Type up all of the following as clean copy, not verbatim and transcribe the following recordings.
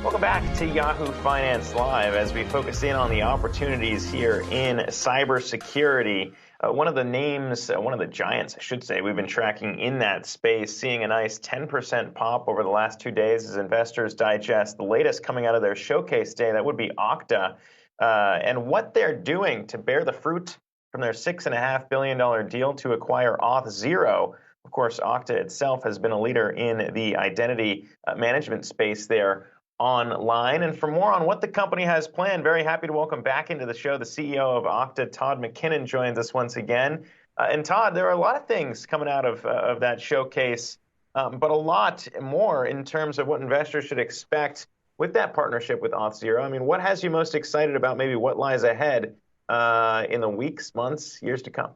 Welcome back to Yahoo Finance Live as we focus in on the opportunities here in cybersecurity. One of the names, one of the giants, I should say, we've been tracking in that space, seeing a nice 10% pop over the last 2 days as investors digest the latest coming out of their showcase day. That would be Okta, and what they're doing to bear the fruit from their $6.5 billion deal to acquire Auth0. Of course, Okta itself has been a leader in the identity management space there online. And for more on what the company has planned, very happy to welcome back into the show the CEO of Okta, Todd McKinnon, joins us once again. And Todd, there are a lot of things coming out of that showcase, but a lot more in terms of what investors should expect with that partnership with Auth0. I mean, what has you most excited about maybe what lies ahead in the weeks, months, years to come?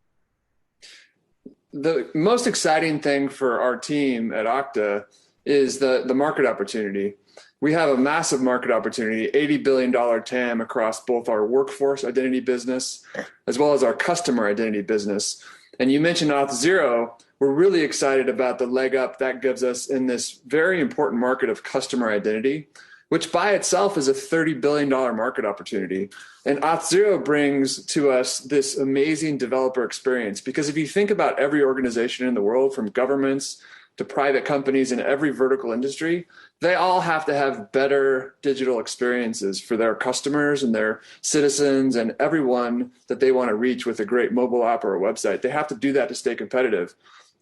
The most exciting thing for our team at Okta is the market opportunity. We have a massive market opportunity, $80 billion TAM across both our workforce identity business as well as our customer identity business. And you mentioned Auth0. We're really excited about the leg up that gives us in this very important market of customer identity, which by itself is a $30 billion market opportunity. And Auth0 brings to us this amazing developer experience, because if you think about every organization in the world, from governments to private companies in every vertical industry, they all have to have better digital experiences for their customers and their citizens and everyone that they want to reach with a great mobile app or a website. They have to do that to stay competitive.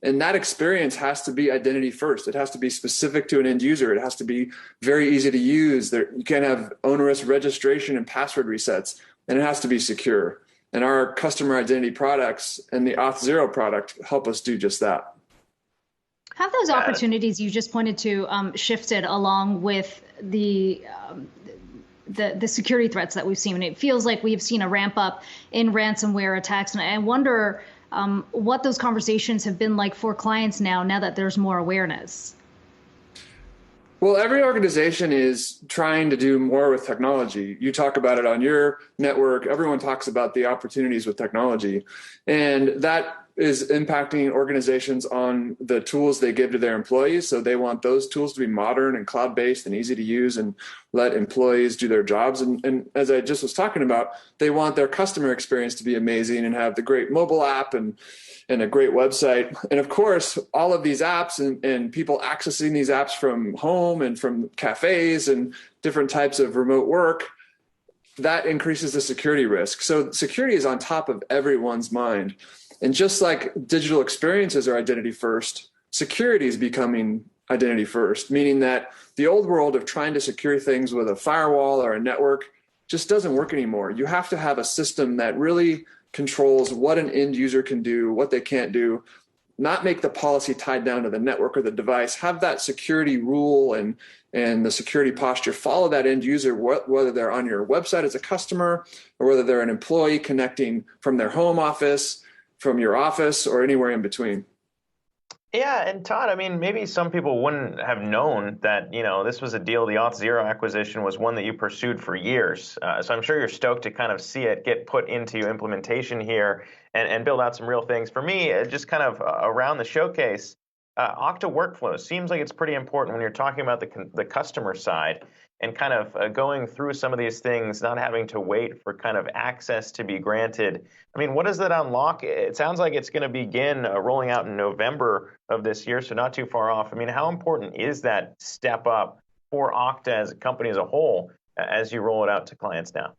And that experience has to be identity first. It has to be specific to an end user. It has to be very easy to use. You can't have onerous registration and password resets, and it has to be secure. And our customer identity products and the Auth0 product help us do just that. Have those opportunities you just pointed to shifted along with the security threats that we've seen? And it feels like we've seen a ramp up in ransomware attacks, and I wonder what those conversations have been like for clients now that there's more awareness. Well, every organization is trying to do more with technology. You talk about it on your network. Everyone talks about the opportunities with technology. And that is impacting organizations on the tools they give to their employees. So they want those tools to be modern and cloud-based and easy to use and let employees do their jobs. And as I just was talking about, they want their customer experience to be amazing and have the great mobile app and a great website. And of course, all of these apps and people accessing these apps from home and from cafes and different types of remote work, that increases the security risk. So security is on top of everyone's mind. And just like digital experiences are identity first, security is becoming identity first, meaning that the old world of trying to secure things with a firewall or a network just doesn't work anymore. You have to have a system that really controls what an end user can do, what they can't do, not make the policy tied down to the network or the device, have that security rule and the security posture, follow that end user, whether they're on your website as a customer or whether they're an employee connecting from their home office, from your office, or anywhere in between. Yeah, and Todd, I mean, maybe some people wouldn't have known that, this was a deal. The Auth0 acquisition was one that you pursued for years. So I'm sure you're stoked to kind of see it get put into implementation here and build out some real things. For me, just kind of around the showcase, Okta workflows seems like it's pretty important when you're talking about the customer side and kind of going through some of these things, not having to wait for kind of access to be granted. I mean, what does that unlock? It sounds like it's going to begin rolling out in November of this year, so not too far off. I mean, how important is that step up for Okta as a company as a whole as you roll it out to clients now?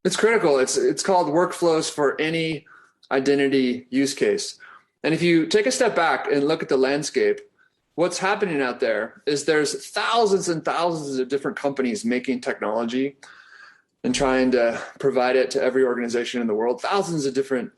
It's critical. It's called workflows for any identity use case. And if you take a step back and look at the landscape, what's happening out there is there's thousands and thousands of different companies making technology and trying to provide it to every organization in the world, thousands of different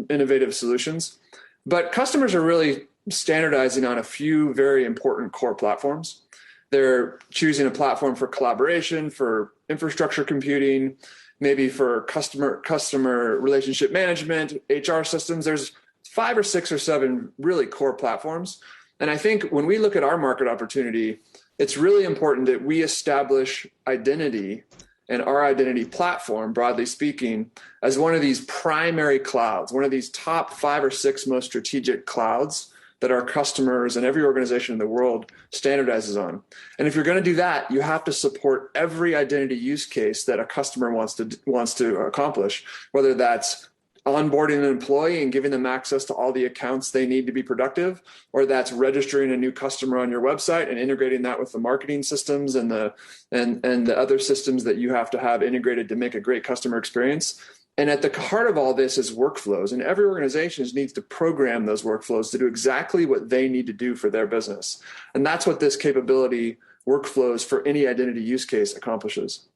innovative solutions. But customers are really standardizing on a few very important core platforms. They're choosing a platform for collaboration, for infrastructure computing, maybe for customer relationship management, HR systems. There's 5 or 6 or 7 really core platforms. And I think when we look at our market opportunity, it's really important that we establish identity and our identity platform, broadly speaking, as one of these primary clouds, one of these top 5 or 6 most strategic clouds that our customers and every organization in the world standardizes on. And if you're going to do that, you have to support every identity use case that a customer wants to accomplish, whether that's onboarding an employee and giving them access to all the accounts they need to be productive, or that's registering a new customer on your website and integrating that with the marketing systems and the other systems that you have to have integrated to make a great customer experience. And at the heart of all this is workflows, and every organization needs to program those workflows to do exactly what they need to do for their business. And that's what this capability, workflows for any identity use case, accomplishes.